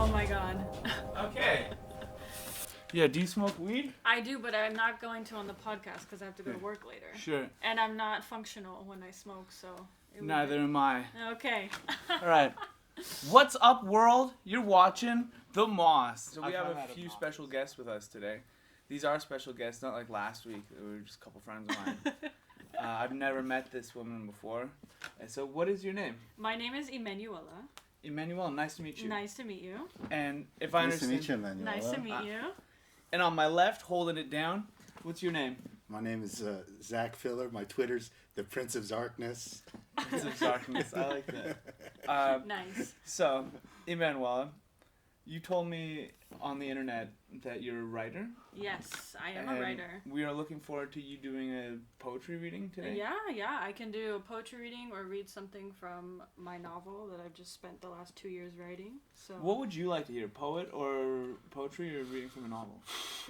Oh my god. Okay. Yeah, do you smoke weed? I do, but I'm not going to on the podcast because I have to go to work later. Sure. And I'm not functional when I smoke, so... Neither am I. Okay. Alright. What's up, world? You're watching The Moss. So we have a few special guests with us today. These are special guests, not like last week. They were just a couple friends of mine. I've never met this woman before. And so what is your name? My name is Emmanuella. Emmanuella, nice to meet you. Nice to meet you. And if I understand... Nice to meet you, Emmanuella. Nice to meet you. And on my left, holding it down, what's your name? My name is Zach Filler. My Twitter's the Prince of Darkness. Prince of Darkness, I like that. Nice. So, Emmanuella, you told me on the internet that you're a writer. Yes, I am a writer. We are looking forward to you doing a poetry reading today. Yeah. I can do a poetry reading or read something from my novel that I've just spent the last 2 years writing. So. What would you like to hear, poet or poetry or reading from a novel?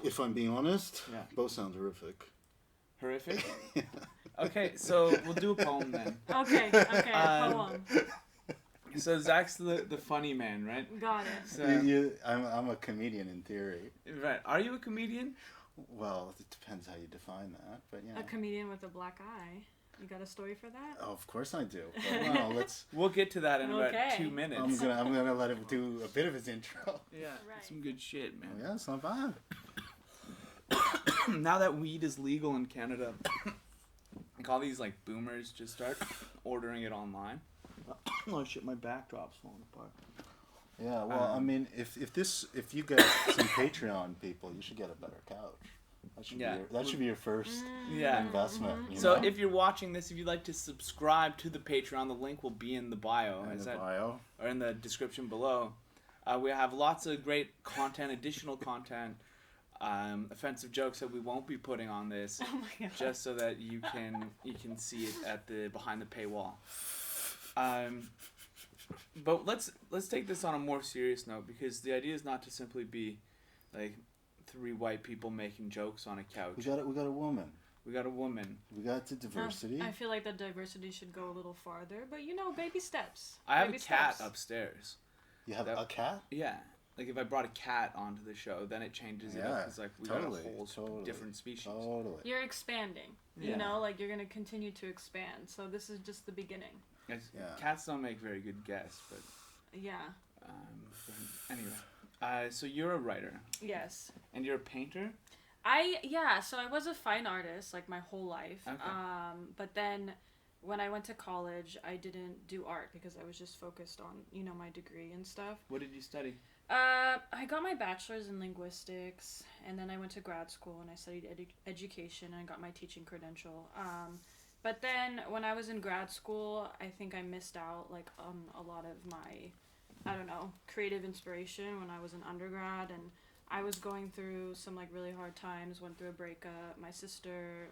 If I'm being honest, Yeah. both sound horrific. Horrific? Yeah. Okay, so we'll do a poem then. Okay, a poem. So Zach's the funny man, right? Got it. So, I'm a comedian in theory. right. Are you a comedian? Well, it depends how you define that, but yeah. A comedian with a black eye. You got a story for that? Oh, of course I do. But, well, let's. We'll get to that in about Okay. 2 minutes. I'm gonna let him do a bit of his intro. Yeah, Right. some good shit, man. Oh, yeah, it's not bad. Now that weed is legal in Canada, like all these like boomers just start ordering it online. Oh shit, my backdrop's falling apart. Yeah, well, I mean, if you get some Patreon people, you should get a better couch. That should be your first investment. You So know? if you're watching this, if you'd like to subscribe to the Patreon, the link will be in the bio. bio. Or in the description below. We have lots of great content, additional content, offensive jokes that we won't be putting on this, Oh my god. just so that you can see it at the behind the paywall. But let's take this on a more serious note, because the idea is not to simply be like 3 white people making jokes on a couch. We got a woman. We got a woman. We got the diversity. I feel like the diversity should go a little farther, but baby steps. I have Baby a cat steps. upstairs. You have a cat? Yeah. Like if I brought a cat onto the show, then it changes it up. Because like we got a whole different species. Totally. You're expanding. Yeah. Like you're gonna continue to expand. So this is just the beginning. Cats don't make very good guests, but Yeah. anyway. So you're a writer. Yes. And you're a painter? So I was a fine artist like my whole life. Okay. But then when I went to college, I didn't do art because I was just focused on, my degree and stuff. What did you study? I got my bachelor's in linguistics, and then I went to grad school and I studied education and I got my teaching credential. But then when I was in grad school, I think I missed out on a lot of my, creative inspiration when I was an undergrad, and I was going through some really hard times, went through a breakup. My sister,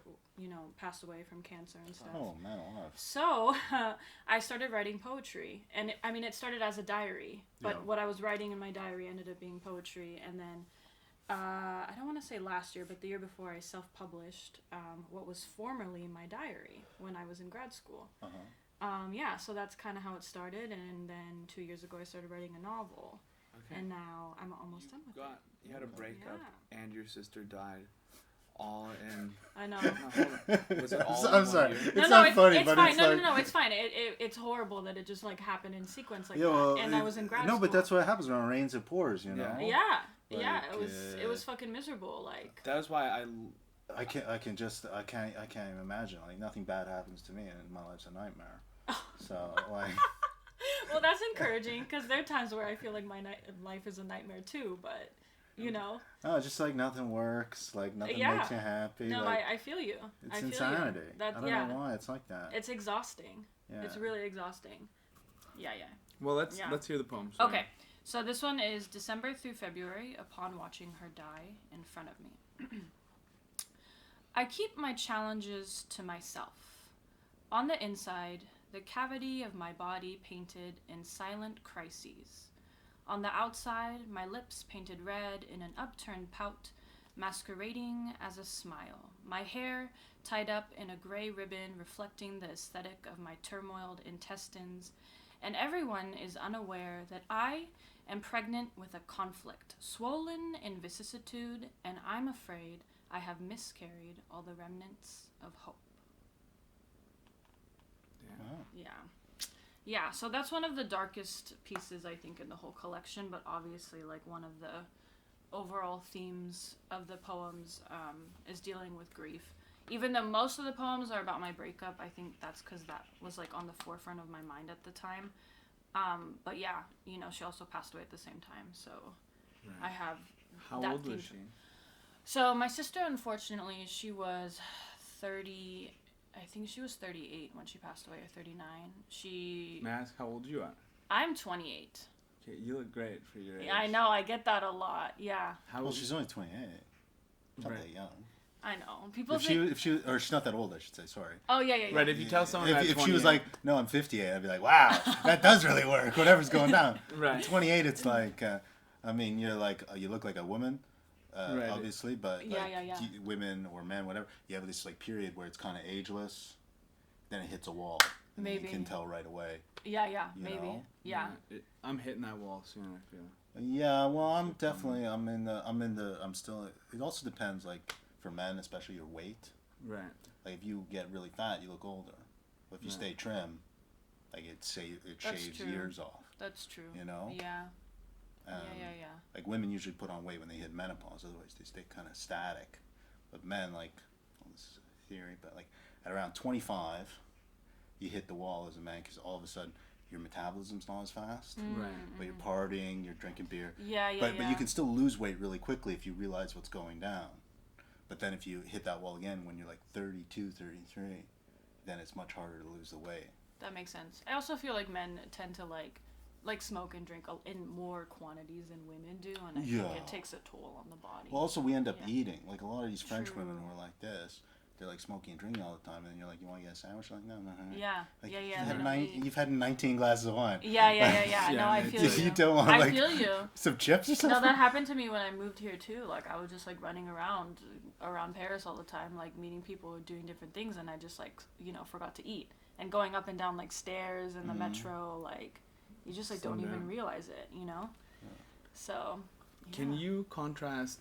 passed away from cancer and stuff. Oh, man, alive. So I started writing poetry, and it started as a diary, but what I was writing in my diary ended up being poetry. And then I don't want to say last year, but the year before, I self-published what was formerly my diary when I was in grad school. So that's kind of how it started, and then 2 years ago I started writing a novel. Okay. And now I'm almost done with it. You had a breakup, and your sister died, all in... I know. Was it all I'm in sorry. 1 year? It's not funny, it's but fine. it's No, it's fine. It's horrible that it just happened in sequence like that. And I was in grad school. No, but that's what happens when it rains and pours, you know? Yeah. It was fucking miserable. That was why I can't even imagine. Nothing bad happens to me, and my life's a nightmare. So Well, that's encouraging, because there are times where I feel like my life is a nightmare too, but No, just nothing works, nothing makes you happy. No, I feel you. It's insanity. I don't know why it's like that. It's exhausting. Yeah. It's really exhausting. Yeah. Well, let's hear the poem. Sorry. Okay, so this one is December through February upon watching her die in front of me. I keep my challenges to myself. On the inside, the cavity of my body painted in silent crises. On the outside, my lips painted red in an upturned pout, masquerading as a smile. My hair tied up in a gray ribbon reflecting the aesthetic of my turmoiled intestines, and everyone is unaware that I am pregnant with a conflict, swollen in vicissitude, and I'm afraid I have miscarried all the remnants of hope. Yeah. Yeah, so that's one of the darkest pieces, I think, in the whole collection, but obviously, like, one of the overall themes of the poems is dealing with grief. Even though most of the poems are about my breakup, I think that's because that was, like, on the forefront of my mind at the time. But yeah, you know, she also passed away at the same time, so I have How that old theme. was she? So my sister, unfortunately, she was 30... I think she was 38 when she passed away, or 39. May I ask how old you are? I'm 28. Okay, you look great for your age. Yeah, I know, I get that a lot, yeah. Well, she's only 28. Not that young. I know. People if she or she's not that old, I should say. Sorry. Oh yeah. Right. If you tell someone if she was like, no, I'm 58, I'd be like, wow, that does really work. Whatever's going down. Right. 28, it's like, I mean, you're like, you look like a woman, obviously, but women or men, whatever, you have this like period where it's kind of ageless, then it hits a wall. And maybe you can tell right away. Yeah, maybe. Know? Yeah. I'm hitting that wall soon, I feel. Yeah, well, I'm still. It also depends, like, for men, especially your weight. Right. Like, if you get really fat, you look older. But if you stay trim, like, it shaves years off. That's true. You know? Yeah. Yeah. Like, women usually put on weight when they hit menopause, otherwise they stay kind of static. But men, like, well, this is a theory, but, like, at around 25, you hit the wall as a man, because all of a sudden, your metabolism's not as fast. Right. But you're partying, you're drinking beer. But you can still lose weight really quickly if you realize what's going down. But then if you hit that wall again when you're like 32, 33, then it's much harder to lose the weight. That makes sense. I also feel like men tend to like smoke and drink in more quantities than women do, and I think it takes a toll on the body. Well, also we end up eating. Like a lot of these French women who are like this, they're like smoking and drinking all the time, and you're like, you want to get a sandwich? Like, no. Yeah, like, yeah. You've had 19 glasses of wine. Yeah. No, I feel you. You don't want I feel you. Some chips or something? No, that happened to me when I moved here too. Like I was just like running around Paris all the time, like meeting people doing different things, and I just like forgot to eat. And going up and down like stairs in the metro, like you just like don't even realize it, you know. Yeah. So. Yeah. Can you contrast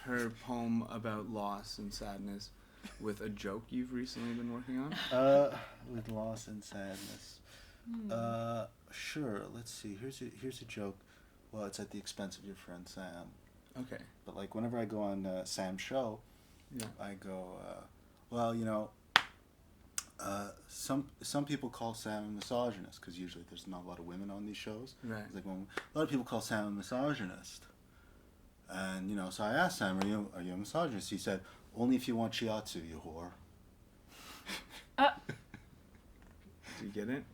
her poem about loss and sadness with a joke you've recently been working on? With loss and sadness. Sure. Let's see. Here's a joke. Well, it's at the expense of your friend Sam. Okay. But like whenever I go on Sam's show, I go, well, some people call Sam a misogynist because usually there's not a lot of women on these shows. Right. It's like a lot of people call Sam a misogynist, and so I asked Sam, are you a misogynist? He said, only if you want shiatsu, you whore. Do you get it?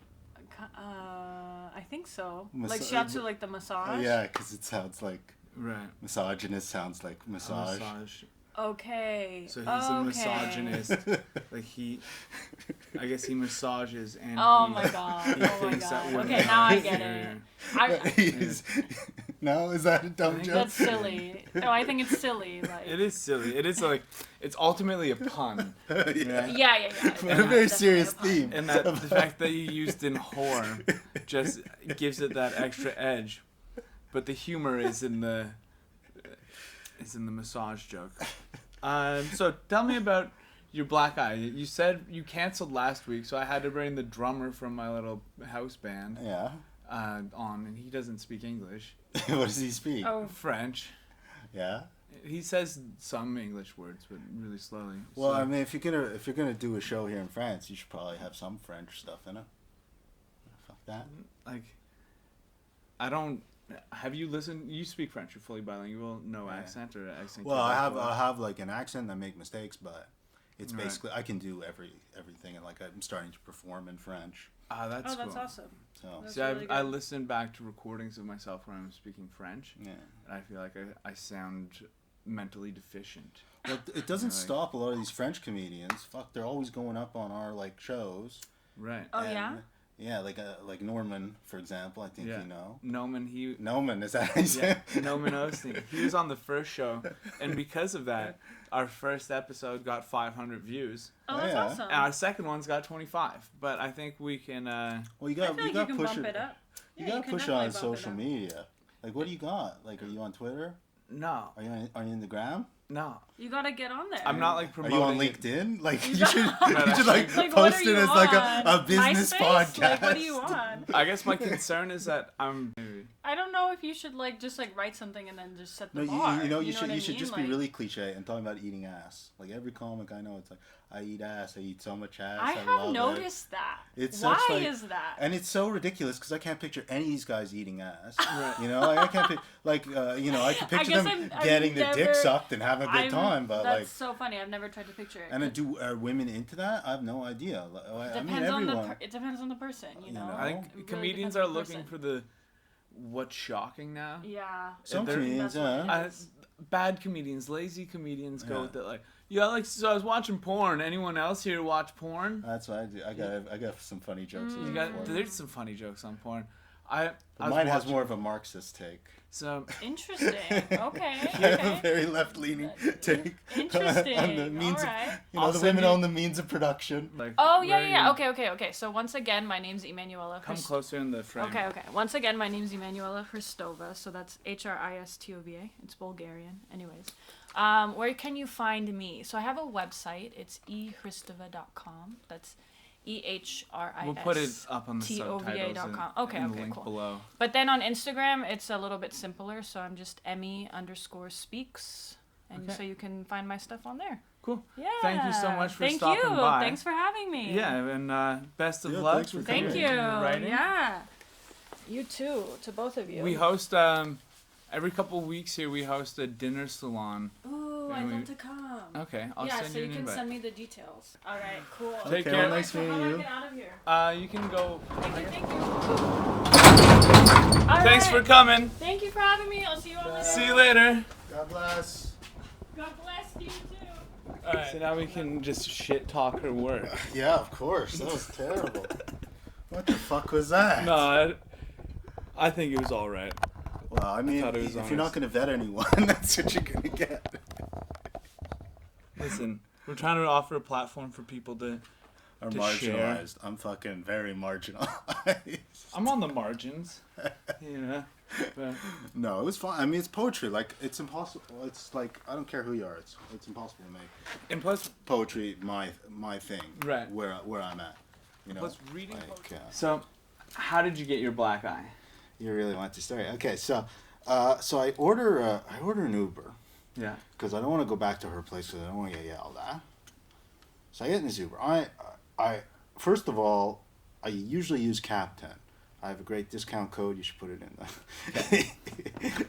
I think so. Like shiatsu, like the massage? Yeah, because it sounds like... Right. Misogynist sounds like massage. Okay. So he's a misogynist. Like I guess he massages and my god. Okay, now I get it. No, is that a dumb joke? That's silly. No, I think it's silly. Like it is silly. It is like it's ultimately a pun. Yeah. But a very serious theme. And that the fact that you used in whore just gives it that extra edge. But the humor is in the massage joke. So tell me about your black eye. You said you canceled last week, so I had to bring the drummer from my little house band. Yeah. On, and he doesn't speak English. What does he speak? Oh, French. Yeah. He says some English words, but really slowly. Well, I mean, if you're gonna do a show here in France, you should probably have some French stuff in it. Fuck that. Like, I don't. Have you listened? You speak French. You're fully bilingual. No accent or accent. Well, I have like an accent. I make mistakes, but it's basically I can do everything. And like I'm starting to perform in French. That's cool. That's awesome. So that's really I listened back to recordings of myself when I'm speaking French. Yeah. And I feel like I sound mentally deficient. Well, it doesn't stop a lot of these French comedians. Fuck, they're always going up on our like shows. Right. Oh yeah. Yeah, like Norman, for example. I think you know. Norman, is that how you say it? Norman Osteen. He was on the first show, and because of that, our first episode got 500 views. Oh, that's awesome. And our second one's got 25. But I think we can. Well, you got push it. Up. You got to push it on social media. Like, what do you got? Like, are you on Twitter? No. Are you in the gram? No. You gotta get on there. I'm not like Are promoting. you on LinkedIn? Like, you should Like, post what are it you as like on? a business MySpace? podcast. Like, what are you on? I guess my concern is that I don't know if you should like just like write something and then just set the No, bar. you what I should mean? just like, be really cliche and talking about eating ass. Like every comic I know, it's like I eat ass. I eat so much ass. I love have noticed that. It's Why such, like, is that? And it's so ridiculous because I can't picture any of these guys eating ass. Right. You know, like, I can't I can picture guess them I've getting their dick never- sucked and having a good time, but that's like. so funny. I've never tried to picture it. And are women into that? I have no idea. I mean, Depends on everyone. it depends on the person, you know. I think It really comedians depends are on the looking person. for the what's shocking now. Yeah. Some They're- comedians, That's what yeah. it is. Bad comedians, lazy comedians go Yeah. with it. Like, yeah, like so I was watching porn. Anyone else here watch porn? That's what I do. I got some funny jokes. Mm. There's some funny jokes on porn. I But was mine has watching- more of a Marxist take. Oh, So Interesting. Okay. I have a Okay. very left-leaning take. Interesting. on the means All right. of, I'll the send women you- own the means of production. like. Oh yeah, ready yeah. to Okay. So once again, my name's Emmanuella Come Hristova. closer in the frame. Okay. Once again, my name's Emmanuella Hristova. So that's Hristova. It's Bulgarian. Anyways, where can you find me? So I have a website. It's ehristova.com. That's EHRIS. We'll put it up on the subtitles TOVA.com. and, Okay, in the okay, link cool. below. But then on Instagram, it's a little bit simpler. So I'm just Emmy_speaks. And Okay. so you can find my stuff on there. Cool. Yeah. Thank you so much for Thank stopping you. by. Thanks for having me. Yeah, and best of Yeah, luck. thanks for with Thank coming. you. your writing. Yeah. You too. To both of you. We host every couple of weeks here. We host a dinner salon. Ooh, and I'd we- love to come. Okay, I'll yeah, send so you you an can invite. send me the details. All right, cool. Take Okay, care. well, nice How do meeting I you. get out of here? You can go. Thank you. Thanks for coming. Thank you for having me. I'll see you on the See you later. God bless. God bless you too. All right. So now we can just shit talk her work. Yeah, of course. That was terrible. What the fuck was that? No, I think it was all right. Well, I mean, thought it was if you're not honest. going to vet anyone, that's what you're going to get. Listen, we're trying to offer a platform for people to. I'm To marginalized. I'm fucking very marginalized. I'm on the margins, you know. But No, it was fun. I mean, it's poetry. Like, it's impossible. It's like, I don't care who you are. It's impossible to make and plus, poetry my thing. Right. Where I'm at. You know. plus reading. Like, So, how did you get your black eye? you really want the story. Okay, so I order an Uber Yeah. because I don't want to go back to her place because I don't want to get yelled at. So I get in this Uber. I first of all, I usually use Captain. I have a great discount code. You should put it in the.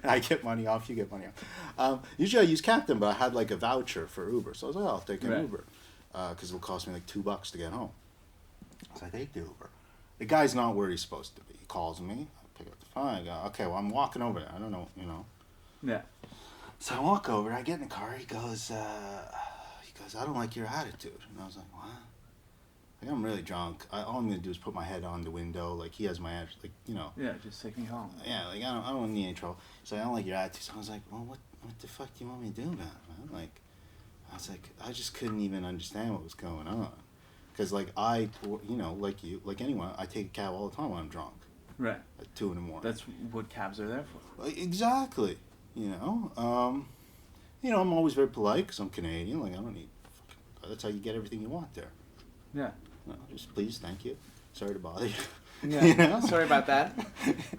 I get money off. You get money off. Usually I use Captain, but I had like a voucher for Uber, so I was like, oh, I'll take an Right. Uber because it'll cost me like $2 to get home. So I take the Uber. The guy's not where he's supposed to be. He calls me. I pick up the phone. I go, okay, well, I'm walking over there. I don't know, you know. Yeah. So I walk over. I get in the car. He goes, I don't like your attitude. And I was like, what? Like, I'm really drunk. All I'm gonna do is put my head on the window. Like, he has my attitude. Like, you know. Yeah. Just take me home. Yeah. Like, I don't need any trouble. So I don't like your attitude. So I was like, well, what the fuck do you want me to do about it, man? Like, I was like, I just couldn't even understand what was going on. Because, like, like you, like anyone, I take a cab all the time when I'm drunk. Right. At 2 in the morning. That's what cabs are there for. Like, exactly. You know, I'm always very polite because I'm Canadian. Like, I don't need. That's how you get everything you want there. Yeah. No, just please, thank you. Sorry to bother you. Yeah. You know? Sorry about that.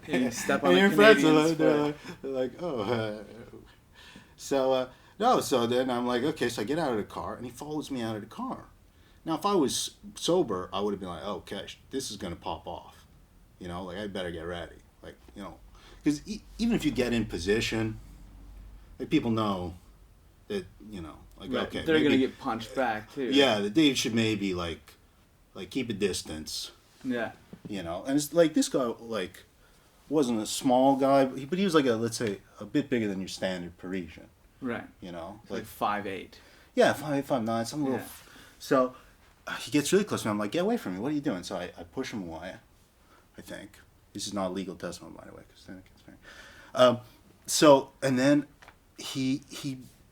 You step on And a your friends Canadian's are they're like, oh. So then I'm like, okay, so I get out of the car, and he follows me out of the car. Now, if I was sober, I would have been like, okay, this is going to pop off. You know, like, I better get ready. Like, you know, because even if you get in position, like, people know that, you know, like, Right. okay. They're maybe, gonna get punched back too. Yeah, that they should maybe, like keep a distance, Yeah. you know. And it's like, this guy, like, wasn't a small guy, but he was like let's say, a bit bigger than your standard Parisian, Right. you know. Like 5'8". Yeah, 5'9", some little. Yeah. So he gets really close to me. I'm like, get away from me. What are you doing? So I push him away. I think this is not legal testimony, by the way, because then it gets very. So and then he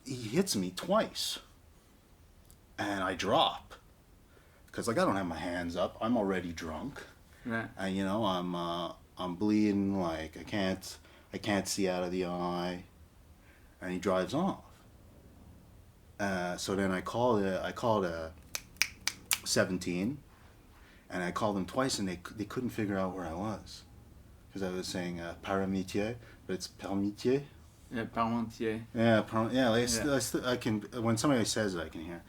hits me twice, and I drop because, like, I don't have my hands up. I'm already drunk, Right. and, you know, I'm bleeding. Like, I can't I can't see out of the eye. And he drives off. So then I called 17, and I called them twice, and they couldn't figure out where I was, because I was saying paramitié, but it's permitié. Yeah, parmentier. Yeah, I can, when somebody says it, I can hear.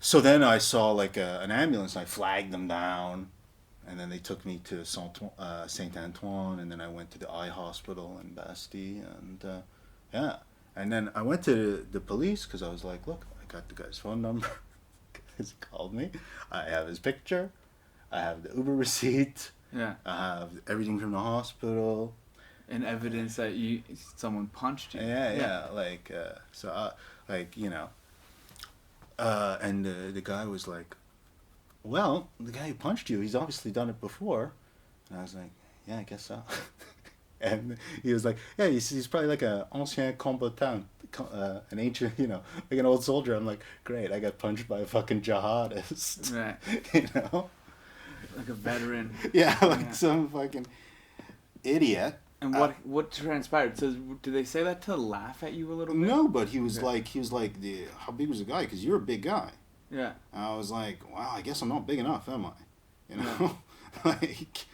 So then I saw like an ambulance, and I flagged them down, and then they took me to Saint Antoine, and then I went to the eye hospital in Bastille, and yeah. And then I went to the police, because I was like, look, I got the guy's phone number, because he called me. I have his picture. I have the Uber receipt. Yeah. I have everything from the hospital. And evidence that someone punched you. Yeah. Like, and the guy was like, well, the guy who punched you, he's obviously done it before. And I was like, yeah, I guess so. And he was like, yeah, he's probably like an ancien combattant, an ancient, like an old soldier. I'm like, great, I got punched by a fucking jihadist. Right. Like a veteran. Yeah, like some fucking idiot. And what transpired? So did they say that to laugh at you a little bit? No, but he was like, how big was the guy? Because you're a big guy. Yeah. And I was like, wow, I guess I'm not big enough, am I? Like,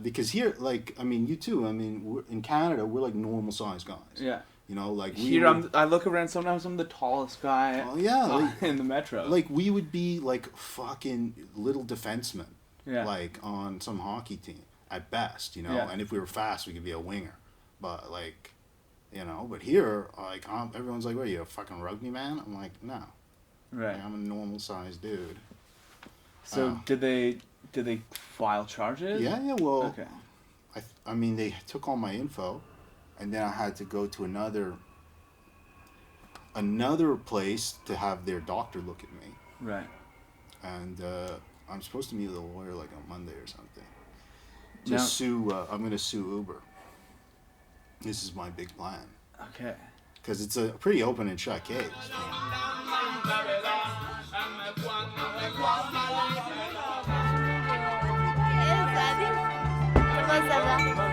because here, like, I mean, you too. I mean, in Canada, we're like normal sized guys. Yeah. Like I look around. Sometimes I'm the tallest guy. Oh yeah, in the metro. Like we would be like fucking little defensemen. Yeah. Like on some hockey team at best, Yeah. And if we were fast, we could be a winger. But like, but here, like, everyone's like, "What are you, a fucking rugby man?" I'm like, no. Right. Like, I'm a normal sized dude. So did they file charges? Yeah. Well. Okay. I mean, they took all my info, and then I had to go to another place to have their doctor look at me. Right. And I'm supposed to meet with a lawyer like on Monday or something. I'm going to sue Uber. This is my big plan. Okay. Because it's a pretty open and shut case. Comment ça va?